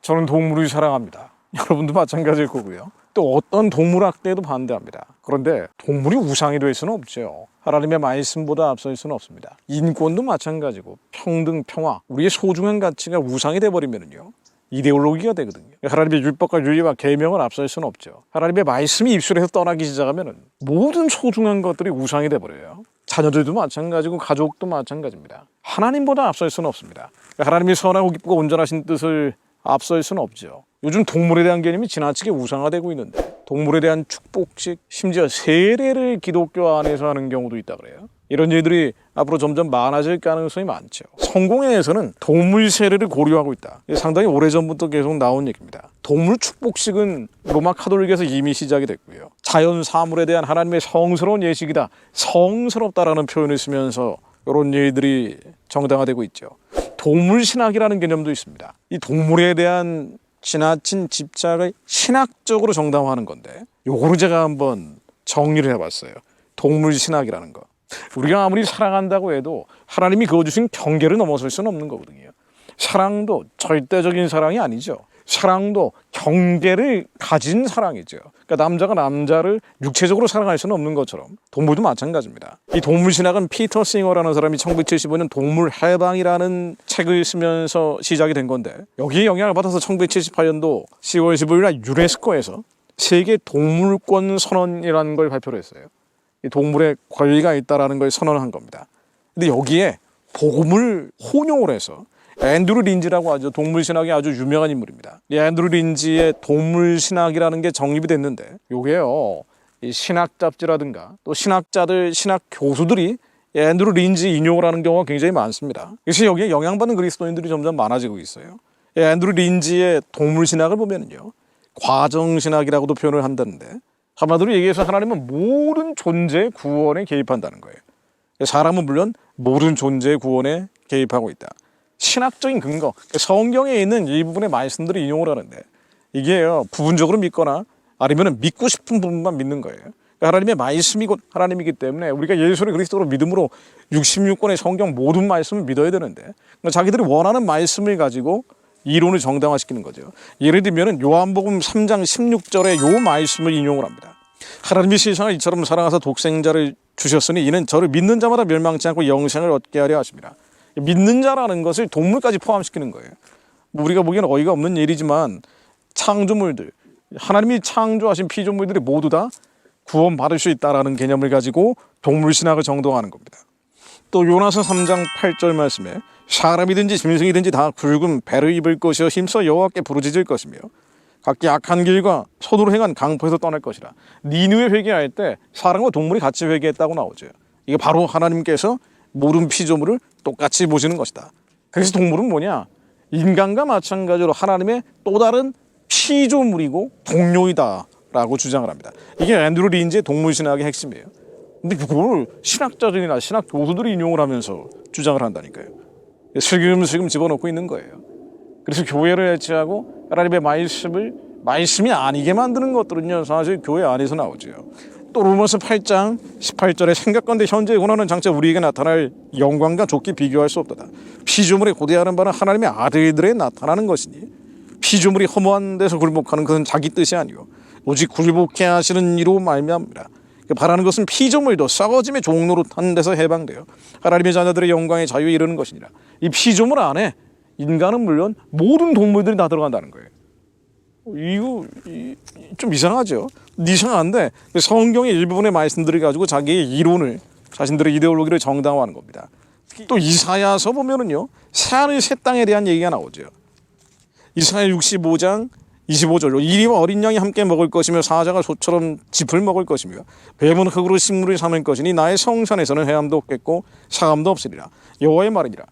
저는 동물을 사랑합니다. 여러분도 마찬가지일 거고요. 또 어떤 동물 학대에도 반대합니다. 그런데 동물이 우상이 될 수는 없죠. 하나님의 말씀보다 앞설 수는 없습니다. 인권도 마찬가지고 평등, 평화, 우리의 소중한 가치가 우상이 돼버리면요 이데올로기가 되거든요. 하나님의 율법과 윤리와 계명을 앞설 수는 없죠. 하나님의 말씀이 입술에서 떠나기 시작하면 모든 소중한 것들이 우상이 돼버려요. 자녀들도 마찬가지고 가족도 마찬가지입니다. 하나님보다 앞설 수는 없습니다. 하나님의 선하고 기쁘고 온전하신 뜻을 앞설 수는 없죠. 요즘 동물에 대한 개념이 지나치게 우상화되고 있는데 동물에 대한 축복식, 심지어 세례를 기독교 안에서 하는 경우도 있다 그래요. 이런 일들이 앞으로 점점 많아질 가능성이 많죠. 성공회에서는 동물 세례를 고려하고 있다. 상당히 오래전부터 계속 나온 얘기입니다. 동물 축복식은 로마 카톨릭에서 이미 시작이 됐고요. 자연 사물에 대한 하나님의 성스러운 예식이다. 성스럽다라는 표현을 쓰면서 이런 일들이 정당화되고 있죠. 동물 신학이라는 개념도 있습니다. 이 동물에 대한 지나친 집착을 신학적으로 정당화하는 건데 요거를 제가 한번 정리를 해봤어요. 동물 신학이라는 거. 우리가 아무리 사랑한다고 해도 하나님이 그어주신 경계를 넘어설 수는 없는 거거든요. 사랑도 절대적인 사랑이 아니죠. 사랑도 경계를 가진 사랑이죠. 그러니까 남자가 남자를 육체적으로 사랑할 수는 없는 것처럼 동물도 마찬가지입니다. 이 동물신학은 피터 싱어라는 사람이 1975년 동물 해방이라는 책을 쓰면서 시작이 된 건데 여기에 영향을 받아서 1978년도 10월 15일 날 유네스코에서 세계 동물권 선언이라는 걸 발표를 했어요. 이 동물의 권리가 있다는 걸 선언한 겁니다. 근데 여기에 복음을 혼용을 해서 앤드루 린지라고 하죠. 동물신학이 아주 유명한 인물입니다. 이 앤드루 린지의 동물신학이라는 게 정립이 됐는데 요게요. 이 신학 잡지라든가 또 신학자들, 신학 교수들이 앤드루 린지 인용을 하는 경우가 굉장히 많습니다. 그래서 여기에 영향받는 그리스도인들이 점점 많아지고 있어요. 앤드루 린지의 동물신학을 보면요. 과정신학이라고도 표현을 한다는데 한마디로 얘기해서 하나님은 모든 존재의 구원에 개입한다는 거예요. 사람은 물론 모든 존재의 구원에 개입하고 있다. 신학적인 근거, 성경에 있는 이 부분의 말씀들을 인용을 하는데 이게요 부분적으로 믿거나 아니면 믿고 싶은 부분만 믿는 거예요. 하나님의 말씀이 곧 하나님이기 때문에 우리가 예수를 그리스도로 믿음으로 66권의 성경 모든 말씀을 믿어야 되는데 자기들이 원하는 말씀을 가지고 이론을 정당화시키는 거죠. 예를 들면 요한복음 3장 16절에 요 말씀을 인용을 합니다. 하나님이 세상을 이처럼 사랑하사 독생자를 주셨으니 이는 저를 믿는 자마다 멸망치 않고 영생을 얻게 하려 하십니다. 믿는 자라는 것을 동물까지 포함시키는 거예요. 우리가 보기에는 어이가 없는 일이지만 창조물들, 하나님이 창조하신 피조물들이 모두 다 구원받을 수 있다는 개념을 가지고 동물신학을 정당화하는 겁니다. 또 요나서 3장 8절 말씀에 사람이든지 짐승이든지 다 굵은 배를 입을 것이요 힘써 여호와께 부르짖을 것이며 각기 악한 길과 손으로 행한 강포에서 떠날 것이라. 니느웨 회개할 때 사람과 동물이 같이 회개했다고 나오죠. 이게 바로 하나님께서 모든 피조물을 똑같이 보시는 것이다. 그래서 동물은 뭐냐? 인간과 마찬가지로 하나님의 또 다른 피조물이고 동료이다 라고 주장을 합니다. 이게 앤드루 린지의 동물신학의 핵심이에요. 근데 그걸 신학자들이나 신학 교수들이 인용을 하면서 주장을 한다니까요. 슬금슬금 집어넣고 있는 거예요. 그래서 교회를 해체하고 하나님의 말씀이 아니게 만드는 것들은요 사실 교회 안에서 나오죠. 또 로마서 8장 18절에 생각건대 현재의 원하는 장차 우리에게 나타날 영광과 좋게 비교할 수 없도다. 피조물에 고대하는 바는 하나님의 아들들에 나타나는 것이니 피조물이 허무한 데서 굴복하는 것은 자기 뜻이 아니요 오직 굴복해 하시는 이로 말미암으라. 바라는 것은 피조물도 썩어짐의 종로로 탄 데서 해방되어 하나님의 자녀들의 영광의 자유에 이르는 것이니라. 이 피조물 안에 인간은 물론 모든 동물들이 다 들어간다는 거예요. 이거 좀 이상하죠? 이상한데 성경의 일부분의 말씀들을 가지고 자기의 이론을 자신들의 이데올로기를 정당화하는 겁니다. 또 이사야서 보면은요 새하늘 새 땅에 대한 얘기가 나오죠. 이사야 65장 25절로 이리와 어린 양이 함께 먹을 것이며 사자가 소처럼 짚을 먹을 것이며 뱀은 흙으로 식물을 삼을 것이니 나의 성산에서는 해함도 없겠고 사함도 없으리라. 여호와의 말이니라.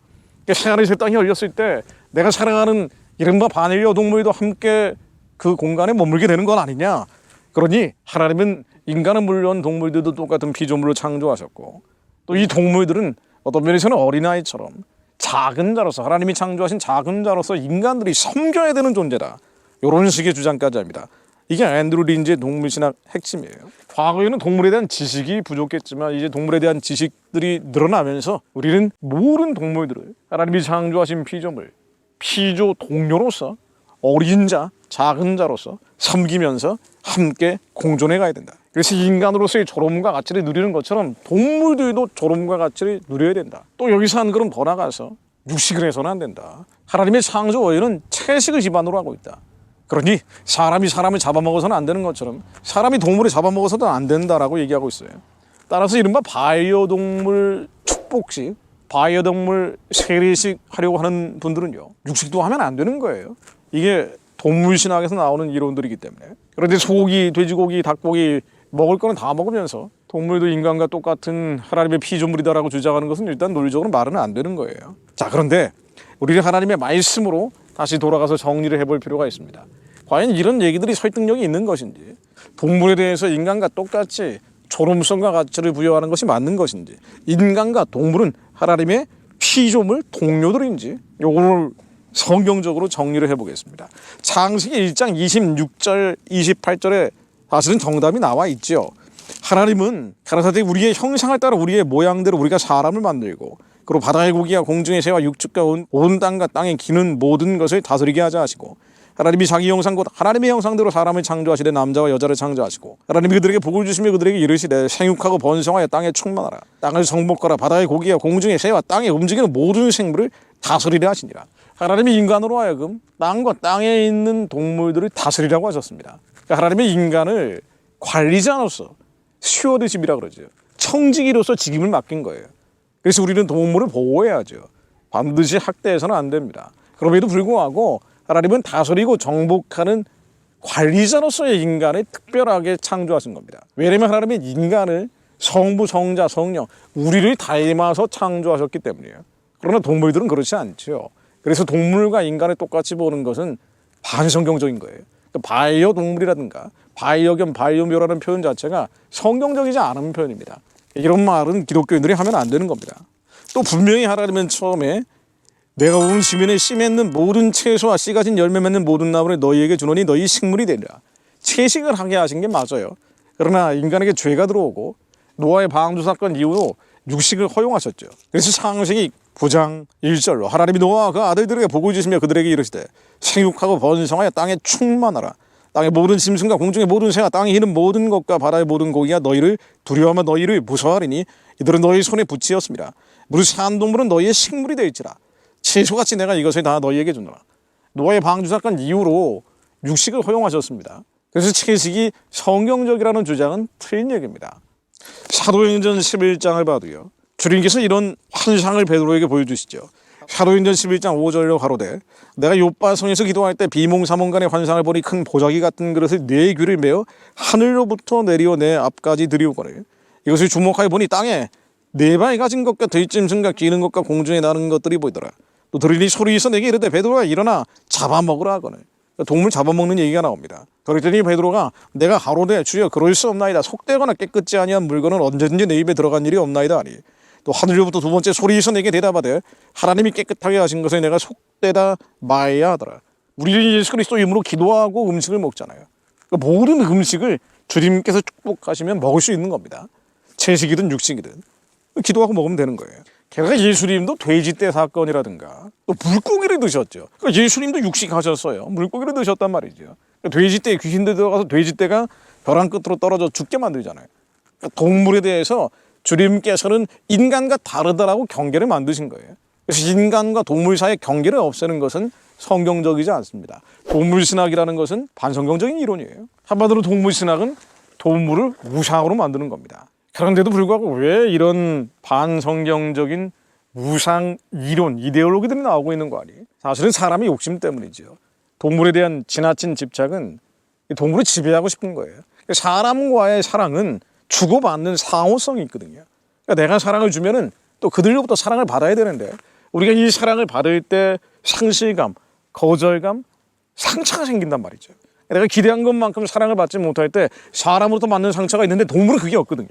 새하늘 새 땅이 열렸을 때 내가 사랑하는 이른바 반일려 동물도 함께 그 공간에 머물게 되는 건 아니냐. 그러니 하나님은 인간은 물론 동물들도 똑같은 피조물로 창조하셨고 또 이 동물들은 어떤 면에서는 어린아이처럼 작은 자로서 하나님이 창조하신 작은 자로서 인간들이 섬겨야 되는 존재다. 이런 식의 주장까지 합니다. 이게 앤드루 린지의 동물신학 핵심이에요. 과거에는 동물에 대한 지식이 부족했지만 이제 동물에 대한 지식들이 늘어나면서 우리는 모든 동물들을 하나님이 창조하신 피조물, 피조 동료로서 어린 자, 작은 자로서 섬기면서 함께 공존해 가야 된다. 그래서 인간으로서의 조롱과 가치를 누리는 것처럼 동물들도 조롱과 가치를 누려야 된다. 또 여기서 한 걸음 더 나가서 육식을 해서는 안 된다. 하나님의 창조 원리는 채식을 기반으로 하고 있다. 그러니 사람이 사람을 잡아먹어서는 안 되는 것처럼 사람이 동물을 잡아먹어서도 안 된다라고 얘기하고 있어요. 따라서 이른바 반려동물 축복식, 반려동물 세례식 하려고 하는 분들은요, 육식도 하면 안 되는 거예요. 이게 동물신학에서 나오는 이론들이기 때문에. 그런데 소고기, 돼지고기, 닭고기 먹을 거는 다 먹으면서 동물도 인간과 똑같은 하나님의 피조물이다라고 주장하는 것은 일단 논리적으로 말은 안 되는 거예요. 자, 그런데 우리는 하나님의 말씀으로 다시 돌아가서 정리를 해볼 필요가 있습니다. 과연 이런 얘기들이 설득력이 있는 것인지, 동물에 대해서 인간과 똑같이 존엄성과 가치를 부여하는 것이 맞는 것인지, 인간과 동물은 하나님의 피조물 동료들인지, 요거를 성경적으로 정리를 해보겠습니다. 창세기 1장 26절 28절에 사실은 정답이 나와 있죠. 하나님은 가라사대 우리의 형상을 따라 우리의 모양대로 우리가 사람을 만들고 그리고 바다의 고기와 공중의 새와 육축과 온 땅과 땅에 기는 모든 것을 다스리게 하자 하시고, 하나님이 자기 형상 곧 하나님의 형상대로 사람을 창조하시되 남자와 여자를 창조하시고, 하나님이 그들에게 복을 주시며 그들에게 이르시되 생육하고 번성하여 땅에 충만하라, 땅을 정복하라, 바다의 고기와 공중의 새와 땅에 움직이는 모든 생물을 다스리려 하시니라. 하나님이 인간으로 하여금 땅과 땅에 있는 동물들을 다스리라고 하셨습니다. 그러니까 하나님의 인간을 관리자로서, 스튜어드십이라 그러죠. 청지기로서 직임을 맡긴 거예요. 그래서 우리는 동물을 보호해야죠. 반드시 학대해서는 안 됩니다. 그럼에도 불구하고 하나님은 다스리고 정복하는 관리자로서의 인간을 특별하게 창조하신 겁니다. 왜냐하면 하나님은 인간을 성부, 성자, 성령, 우리를 닮아서 창조하셨기 때문이에요. 그러나 동물들은 그렇지 않죠. 그래서 동물과 인간을 똑같이 보는 것은 반성경적인 거예요. 반려동물이라든가 반려견, 반려묘라는 표현 자체가 성경적이지 않은 표현입니다. 이런 말은 기독교인들이 하면 안 되는 겁니다. 또 분명히 하나님은 처음에 내가 온 지면에 씨 맺는 모든 채소와 씨 가진 열매 맺는 모든 나무를 너희에게 주노니 너희 식물이 되리라. 채식을 하게 하신 게 맞아요. 그러나 인간에게 죄가 들어오고 노아의 방주 사건 이후로 육식을 허용하셨죠. 그래서 창세기 9장 1절로 하나님이 노아와 그 아들들에게 복을 주시며 그들에게 이르시되 생육하고 번성하여 땅에 충만하라. 땅의 모든 짐승과 공중의 모든 새와 땅에 기는 모든 것과 바다의 모든 고기가 너희를 두려워하며 너희를 무서워하리니 이들은 너희 손에 붙이었습니다. 무릇 산 동물은 너희의 식물이 되었지라. 채소같이 내가 이것을 다 너희에게 주노라. 노아의 방주 사건 이후로 육식을 허용하셨습니다. 그래서 채식이 성경적이라는 주장은 틀린 얘기입니다. 사도행전 11장을 봐도요, 주님께서 이런 환상을 베드로에게 보여주시죠. 사도행전 11장 5절로 가로되 내가 요빠성에서 기도할 때 비몽사몽간의 환상을 보니 큰 보자기 같은 그릇을 네 귀를 메어 하늘로부터 내리어 내 앞까지 들이오거늘 이것을 주목하여 보니 땅에 네 발 가진 것과 들짐승과 기는 것과 공중에 나는 것들이 보이더라. 또 들으니 소리에서 내게 이르되 베드로가 일어나 잡아먹으라 하거늘. 동물 잡아먹는 얘기가 나옵니다. 그랬더니 베드로가 내가 가로되 주여 그럴 수 없나이다. 속되거나 깨끗지 아니한 물건은 언제든지 내 입에 들어간 일이 없나이다 하니, 또 하늘로부터 두 번째 소리에서 내게 대답하되 하나님이 깨끗하게 하신 것을 내가 속되다 마야 하더라. 우리는 예수 그리스도 이름으로 기도하고 음식을 먹잖아요. 그러니까 모든 음식을 주님께서 축복하시면 먹을 수 있는 겁니다. 채식이든 육식이든 기도하고 먹으면 되는 거예요. 게다가 예수님도 돼지떼 사건이라든가 또 물고기를 드셨죠. 그러니까 예수님도 육식하셨어요. 물고기를 드셨단 말이죠. 그러니까 돼지떼에 귀신들 들어가서 돼지떼가 벼랑 끝으로 떨어져 죽게 만들잖아요. 그러니까 동물에 대해서 주님께서는 인간과 다르다라고 경계를 만드신 거예요. 그래서 인간과 동물 사이의 경계를 없애는 것은 성경적이지 않습니다. 동물신학이라는 것은 반성경적인 이론이에요. 한마디로 동물신학은 동물을 우상으로 만드는 겁니다. 그런데도 불구하고 왜 이런 반성경적인 우상 이론, 이데올로기들이 나오고 있는 거 아니에요? 사실은 사람의 욕심 때문이죠. 동물에 대한 지나친 집착은 동물을 지배하고 싶은 거예요. 사람과의 사랑은 주고받는 상호성이 있거든요. 그러니까 내가 사랑을 주면은 또 그들로부터 사랑을 받아야 되는데, 우리가 이 사랑을 받을 때 상실감, 거절감, 상처가 생긴단 말이죠. 내가 기대한 것만큼 사랑을 받지 못할 때 사람으로부터 받는 상처가 있는데 동물은 그게 없거든요.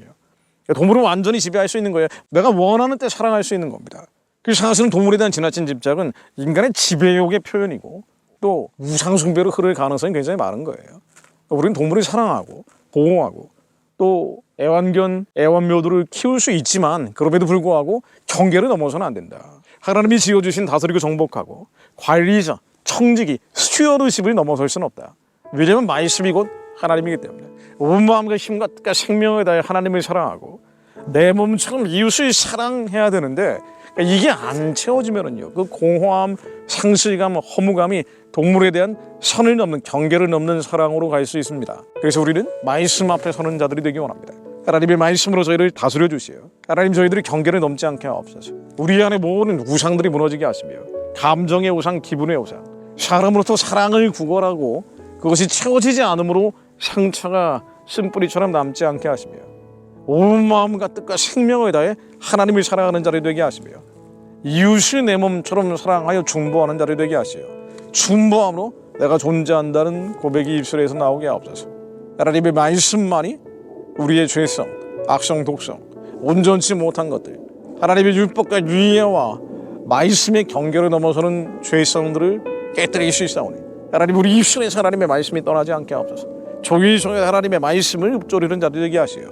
동물은 완전히 지배할 수 있는 거예요. 내가 원하는 때 사랑할 수 있는 겁니다. 그래서 사실은 동물에 대한 지나친 집착은 인간의 지배욕의 표현이고 또 우상숭배로 흐를 가능성이 굉장히 많은 거예요. 우리는 동물을 사랑하고 보호하고 또 애완견, 애완묘들을 키울 수 있지만 그럼에도 불구하고 경계를 넘어서는 안 된다. 하나님이 지어주신 다스리고 정복하고 관리자, 청지기, 스튜어드십을 넘어설 수는 없다. 왜냐하면 말씀이 곧 하나님이기 때문에 온 마음과 힘과 뜻과 생명을 다해 하나님을 사랑하고 내 몸처럼 이웃을 사랑해야 되는데 이게 안 채워지면은요, 그 공허함, 상실감, 허무감이 동물에 대한 선을 넘는, 경계를 넘는 사랑으로 갈 수 있습니다. 그래서 우리는 말씀 앞에 서는 자들이 되기 원합니다. 하나님의 말씀으로 저희를 다스려 주시어 하나님 저희들이 경계를 넘지 않게 하옵소서. 우리 안에 모든 우상들이 무너지게 하시며 감정의 우상, 기분의 우상, 사람으로부터 사랑을 구걸하고 그것이 채워지지 않으므로 상처가 쓴뿌리처럼 남지 않게 하시며 온 마음과 뜻과 생명을 다해 하나님을 사랑하는 자리 되게 하시며 이웃을 내 몸처럼 사랑하여 중보하는 자리 되게 하시어 중보함으로 내가 존재한다는 고백이 입술에서 나오게 하옵소서. 하나님의 말씀만이 우리의 죄성, 악성, 독성, 온전치 못한 것들, 하나님의 율법과 유예와 말씀의 경계를 넘어서는 죄성들을 깨뜨릴 수 있사오니 하나님 우리 입술에서 하나님의 말씀이 떠나지 않게 하옵소서. 조기종의 하나님의 말씀을 읊조리는 자들 되게 하시어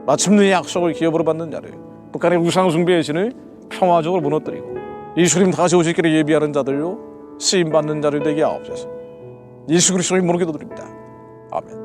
마침내 약속을 기업으로 받는 자들, 북한의 우상 숭배의 신을 평화적으로 무너뜨리고 예수님 다시 오실 길을 예비하는 자들로 쓰임받는 자들 되게 하옵소서. 예수 그리스도의 이름으로 기도드립니다. 아멘.